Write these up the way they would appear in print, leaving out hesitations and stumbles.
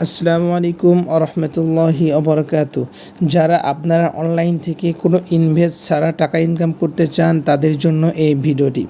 আসসালামু আলাইকুম আরহামতুল্লাহি আবরকাতু। যারা আপনারা অনলাইন থেকে কোনো ইনভেস্ট ছাড়া টাকা ইনকাম করতে চান তাদের জন্য এই ভিডিওটি।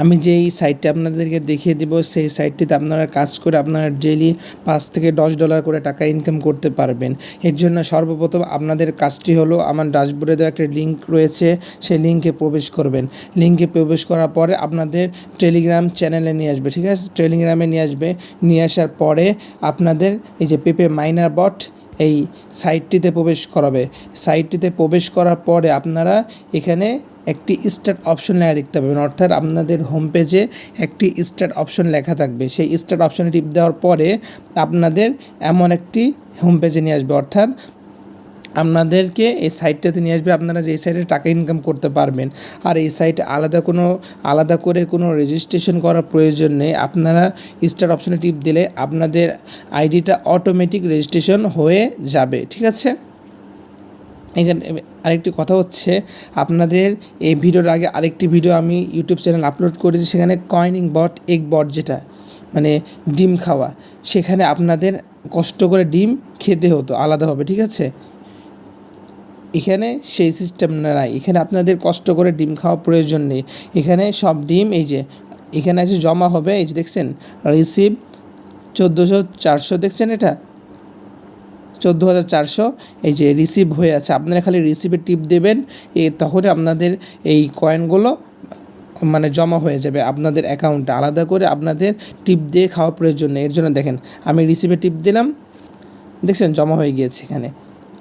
আমি যেই সাইটটা আপনাদেরকে দেখিয়ে দেব সেই সাইটটিতে আপনারা কাজ করে আপনারা ডেইলি $5 থেকে $10 করে টাকা ইনকাম করতে পারবেন। এর জন্য সর্বপ্রথম আপনাদের কাজটি হলো আমার ড্যাশবোর্ডে দেওয়া একটা লিঙ্ক রয়েছে, সেই লিঙ্কে প্রবেশ করবেন। লিঙ্কে প্রবেশ করার পরে আপনাদের টেলিগ্রাম চ্যানেলে নিয়ে আসবে, ঠিক আছে? টেলিগ্রামে নিয়ে আসবে। নিয়ে আসার পরে আপনাদের এই যে পেপে মাইনার বট এই সাইটটিতে প্রবেশ করাবে। সাইটটিতে প্রবেশ করার পরে আপনারা এখানে একটি স্টার্ট অপশন লেখা দেখতে পাবেন, অর্থাৎ আপনাদের হোম পেজে একটি স্টার্ট অপশন লেখা থাকবে। সেই স্টার্ট অপশনে টিপ দেওয়ার পরে আপনাদের এমন একটি হোম পেজে নিয়ে আসবে, অর্থাৎ আপনাদেরকে এই সাইটটাতে নিয়ে আসবে। আপনারা যে সাইটে টাকা ইনকাম করতে পারবেন। আর এই সাইটে আলাদা করে কোনো রেজিস্ট্রেশন করার প্রয়োজন নেই। আপনারা স্টার্ট অপশনে টিপ দিলে আপনাদের আইডিটা অটোমেটিক রেজিস্ট্রেশন হয়ে যাবে, ঠিক আছে? এখানে আরেকটি কথা হচ্ছে, আপনাদের এই ভিডিওর আগে আরেকটি ভিডিও আমি ইউটিউব চ্যানেল আপলোড করেছি, সেখানে কয়েনিং বট এগ বট যেটা মানে ডিম খাওয়া, সেখানে আপনাদের কষ্ট করে ডিম খেতে হতো আলাদাভাবে, ঠিক আছে? এখানে সেই সিস্টেম নাই। এখানে আপনাদের কষ্ট করে ডিম খাওয়া প্রয়োজন নেই। এখানে সব ডিম এই যে এখানে আছে জমা হবে। এই যে দেখছেন রিসিভ 1400-400, দেখছেন এটা 14,400 এই যে রিসিভ হয়ে আছে। আপনারা খালি রিসিভে টিপ দেবেন, তখনই আপনাদের এই কয়েনগুলো মানে জমা হয়ে যাবে আপনাদের অ্যাকাউন্টে। আলাদা করে আপনাদের টিপ দিয়ে খাওয়া প্রয়োজন নেই। এর জন্য দেখেন আমি রিসিভে টিপ দিলাম, দেখছেন জমা হয়ে গিয়েছে এখানে।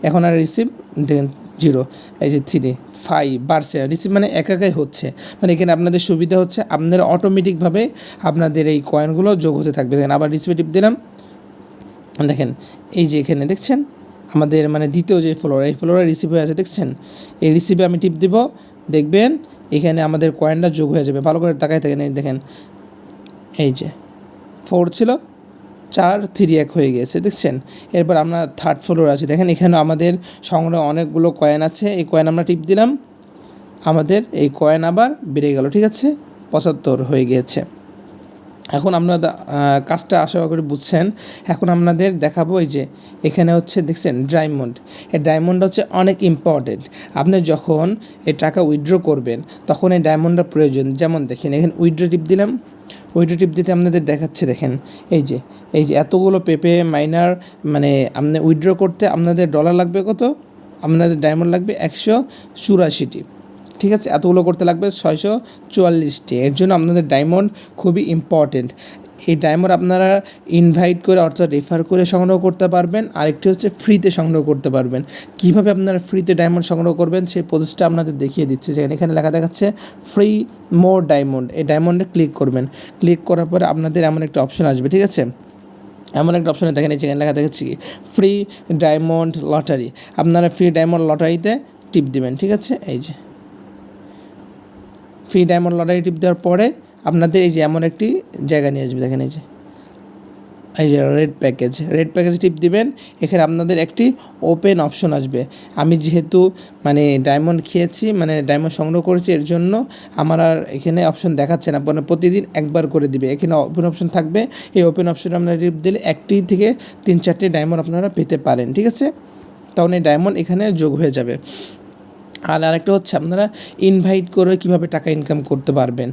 এখন আর রিসিভ দেখেন 0, এই যে 3 5 বাড়ছে। রিসিভ মানে একাই হচ্ছে, মানে এখানে আপনাদের সুবিধা হচ্ছে আপনারা অটোমেটিকভাবে আপনাদের এই কয়েনগুলো যোগ হতে থাকবে। দেখেন আবার রিসিভে টিপ দিলাম, দেখেন এই যে এখানে দেখছেন আমাদের মানে দ্বিতীয় যে ফ্লোর, এই ফ্লোরে রিসিভ হয়ে আছে, দেখছেন? এই রিসিভে আমি টিপ দিব, দেখবেন এখানে আমাদের কয়েনটা যোগ হয়ে যাবে। ভালো করে তাকাই থাকেন, এই দেখেন এই যে 4 ছিল 4 3 1 হয়ে গেছে, দেখছেন? এরপর আমরা থার্ড ফ্লোর আছে, দেখেন এখানে আমাদের সংগ্রহ অনেকগুলো কয়েন আছে। এই কয়েন আমরা টিপ দিলাম, আমাদের এই কয়েন আবার বেড়ে গেল, ঠিক আছে? 75 হয়ে গিয়েছে। এখন আপনারা কাজটা আশা করি বুঝছেন। এখন আপনাদের দেখাবো এই যে এখানে হচ্ছে দেখছেন ডায়মন্ড। এই ডায়মন্ড হচ্ছে অনেক ইম্পর্টেন্ট। আপনি যখন এই টাকা উইথড্র করবেন তখন এই ডায়মন্ডের প্রয়োজন। যেমন দেখেন এখানে উইথড্র টিপ দিলাম, উইথড্র টিপ দিতে আপনাদের দেখাচ্ছে, দেখেন এই যে এতগুলো পেপে মাইনার মানে আপনি উইথড্র করতে আপনাদের ডলার লাগবে কত, আপনাদের ডায়মন্ড লাগবে 184টি, ঠিক আছে? এতগুলো করতে লাগবে 644টি। এর জন্য আপনাদের ডায়মন্ড খুবই ইম্পর্টেন্ট। এই ডায়মন্ড আপনারা ইনভাইট করে অর্থাৎ রেফার করে সংগ্রহ করতে পারবেন। আরেকটি হচ্ছে ফ্রিতে সংগ্রহ করতে পারবেন। কীভাবে আপনারা ফ্রিতে ডায়মন্ড সংগ্রহ করবেন সেই প্রসেসটা আপনাদের দেখিয়ে দিচ্ছে। যেখানে এখানে লেখা দেখাচ্ছে ফ্রি মোর ডায়মন্ড, এই ডায়মন্ডে ক্লিক করবেন। ক্লিক করার পরে আপনাদের এমন একটা অপশন আসবে, ঠিক আছে? এমন একটা অপশনে দেখেন যেখানে লেখা দেখাচ্ছি ফ্রি ডায়মন্ড লটারি। আপনারা ফ্রি ডায়মন্ড লটারিতে টিপ দেবেন, ঠিক আছে? এই যে ফ্রি ডায়মন্ড লটারি টিপ দেওয়ার পরে আপনাদের এই যে এমন একটি জায়গা নিয়ে আসবে, দেখেন এই যে রেড প্যাকেজ টিপ দিবেন। এখানে আপনাদের একটি ওপেন অপশন আসবে। আমি যেহেতু মানে ডায়মন্ড খেয়েছি, মানে ডায়মন্ড সংগ্রহ করেছি, এর জন্য আমার আর এখানে অপশন দেখাচ্ছে না, মানে প্রতিদিন একবার করে দিবে। এখানে ওপেন অপশন থাকবে, এই ওপেন অপশনে আপনারা টিপ দিলে 1টি থেকে 3-4টি ডায়মন্ড আপনারা পেতে পারেন, ঠিক আছে? তখন এই ডায়মন্ড এখানে যোগ হয়ে যাবে। আর আরেকটা হচ্ছে আপনারা ইনভাইট করে কীভাবে টাকা ইনকাম করতে পারবেন,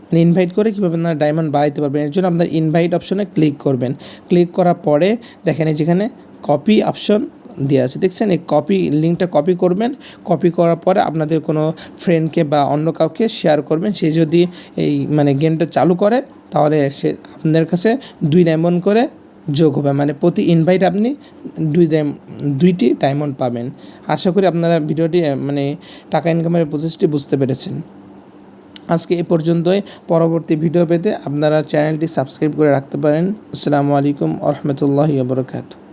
মানে ইনভাইট করে কীভাবে আপনারা ডায়মন্ড বাড়াইতে পারবেন। এর জন্য আপনার ইনভাইট অপশনে ক্লিক করবেন। ক্লিক করার পরে দেখেন যেখানে কপি অপশন দেওয়া আছে, দেখছেন? এই লিঙ্কটা কপি করবেন। কপি করার পরে আপনাদের কোনো ফ্রেন্ডকে বা অন্য কাউকে শেয়ার করবেন। সে যদি এই মানে গেমটা চালু করে তাহলে সে আপনাদের কাছে 2 ডায়মন্ড করে যোগ হবে, মানে প্রতি ইনভাইট আপনি 2টি ডায়মন্ড পাবেন। আশা করি আপনারা ভিডিওটি মানে টাকা ইনকামের প্রসেসটি বুঝতে পেরেছেন। আজকে এ পর্যন্তই। পরবর্তী ভিডিও পেতে আপনারা চ্যানেলটি সাবস্ক্রাইব করে রাখতে পারেন। আসসালামু আলাইকুম ওয়া রাহমাতুল্লাহি ওয়া বারাকাতুহু।